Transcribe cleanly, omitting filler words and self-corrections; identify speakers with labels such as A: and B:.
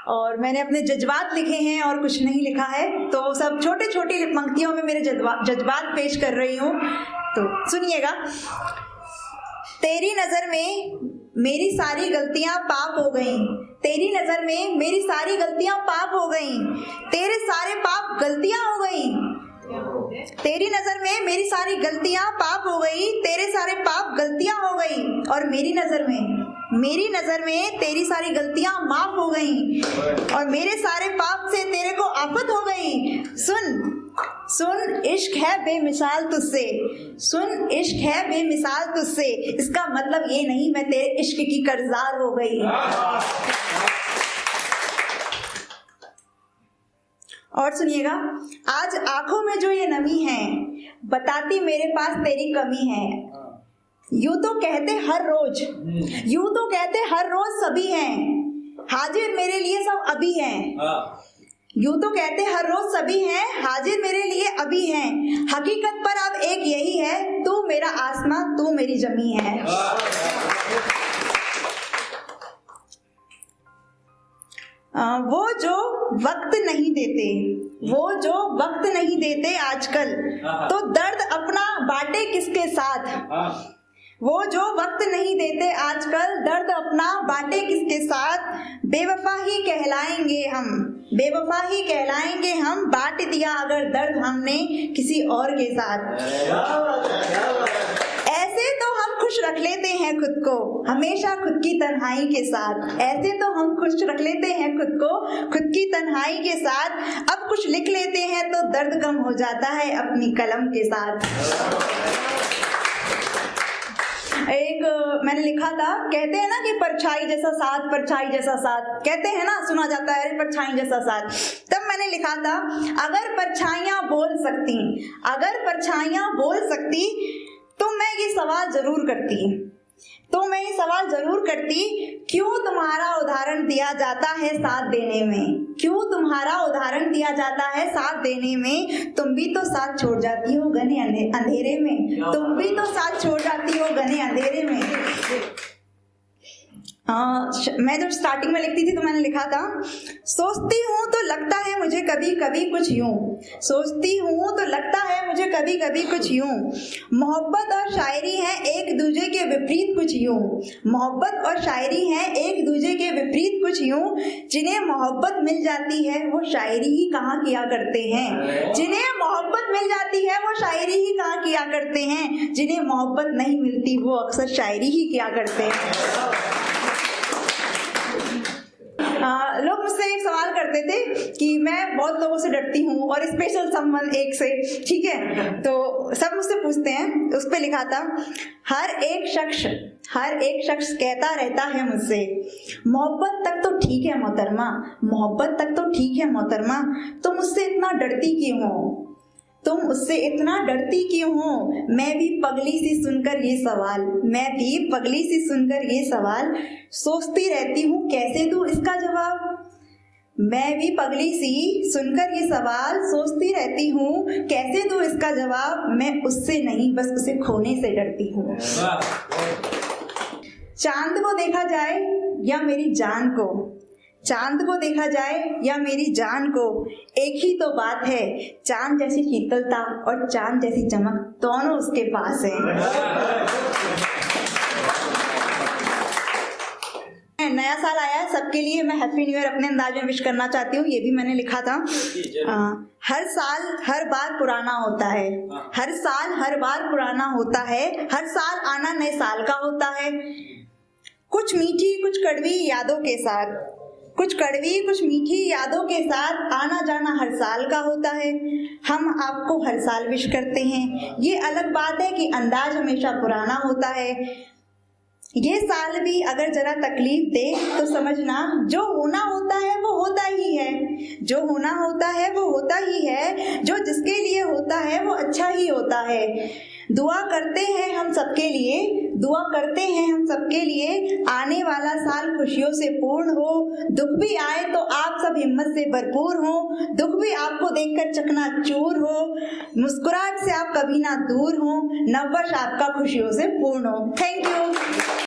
A: और मैंने अपने जज्बात लिखे हैं और कुछ नहीं लिखा है, तो सब छोटे छोटी पंक्तियों में मेरे जज्बात पेश कर रही हूँ, तो सुनिएगा। तेरी नज़र में मेरी सारी गलतियां पाप हो गईं, तेरी नज़र में मेरी सारी गलतियां पाप हो गईं, तेरे सारे पाप गलतियां हो गईं। तेरी नज़र में मेरी सारी गलतियां पाप हो गई, तेरे सारे पाप गलतियां हो गई, और मेरी नज़र में तेरी सारी गलतियां माफ हो गई, और मेरे सारे पाप से तेरे को आफत हो गई। सुन इश्क है बेमिसाल तुझसे, सुन इश्क है बेमिसाल तुझसे, इसका मतलब ये नहीं मैं तेरे इश्क की कर्जदार हो गई। और सुनिएगा, आज आंखों में जो ये नमी है बताती मेरे पास तेरी कमी है। यूं तो कहते हर रोज सभी हैं, हाजिर मेरे लिए सब अभी हैं। यूं तो कहते हर रोज सभी हैं, हाजिर मेरे लिए अभी हैं। हकीकत पर अब एक यही है, तू मेरा आसमां तू मेरी जमी है। वो जो वक्त नहीं देते आजकल, तो दर्द अपना बांटे किसके साथ। वो जो वक्त नहीं देते आजकल, दर्द अपना बांटे किसके साथ। बेवफा ही कहलाएंगे हम, बांट दिया अगर दर्द हमने किसी और के साथ। ऐसे तो हम खुश रख लेते हैं खुद को हमेशा खुद की तन्हाई के साथ, ऐसे तो हम खुश रख लेते हैं खुद को खुद की तन्हाई के साथ। अब कुछ लिख लेते हैं तो दर्द कम हो जाता है अपनी कलम के साथ। एक मैंने लिखा था, कहते हैं ना कि परछाई जैसा साथ, कहते हैं ना, सुना जाता है परछाई जैसा साथ। तब मैंने लिखा था, अगर परछाइयां बोल सकती तो मैं ये सवाल जरूर करती, क्यों तुम्हारा उदाहरण दिया जाता है साथ देने में, तुम भी तो साथ छोड़ जाती हो घने अंधेरे में। मैं जब स्टार्टिंग में लिखती थी तो मैंने लिखा था, सोचती हूँ तो लगता है मुझे कभी कभी कुछ यूं, मोहब्बत और शायरी है एक दूजे के विपरीत कुछ यूं, जिन्हें मोहब्बत मिल जाती है वो शायरी ही कहाँ किया करते हैं, जिन्हें मोहब्बत नहीं मिलती वो अक्सर शायरी ही किया करते हैं। लोग मुझसे एक सवाल करते थे कि मैं बहुत लोगों से डरती हूँ और स्पेशल समवन एक से, ठीक है, तो सब मुझसे पूछते हैं। उस पे लिखा था, हर एक शख्स कहता रहता है मुझसे, मोहब्बत तक तो ठीक है मोहतरमा, तुम उससे इतना डरती क्यों हो। मैं भी पगली सी सुनकर ये सवाल सोचती रहती हूँ कैसे दूँ इसका जवाब। मैं उससे नहीं बस उसे खोने से डरती हूँ। चांद को देखा जाए या मेरी जान को, एक ही तो बात है, चांद जैसी शीतलता और चांद जैसी चमक दोनों उसके पास है। नया साल आया है सबके लिए, मैं हैप्पी न्यू ईयर अपने अंदाज में विश करना चाहती हूँ। ये भी मैंने लिखा था, हर साल हर बार पुराना होता है, हर साल आना नए साल का होता है। कुछ मीठी कुछ कड़वी यादों के साथ आना जाना हर साल का होता है। हम आपको हर साल विश करते हैं, ये अलग बात है कि अंदाज हमेशा पुराना होता है। ये साल भी अगर जरा तकलीफ दे तो समझना, जो होना होता है वो होता ही है, जो जिसके लिए होता है वो अच्छा ही होता है। दुआ करते हैं हम सबके लिए आने वाला साल खुशियों से पूर्ण हो। दुख भी आए तो आप सब हिम्मत से भरपूर हो, दुख भी आपको देखकर चकनाचूर हो, मुस्कुराहट से आप कभी ना दूर हो, नव वर्ष आपका खुशियों से पूर्ण हो। Thank you.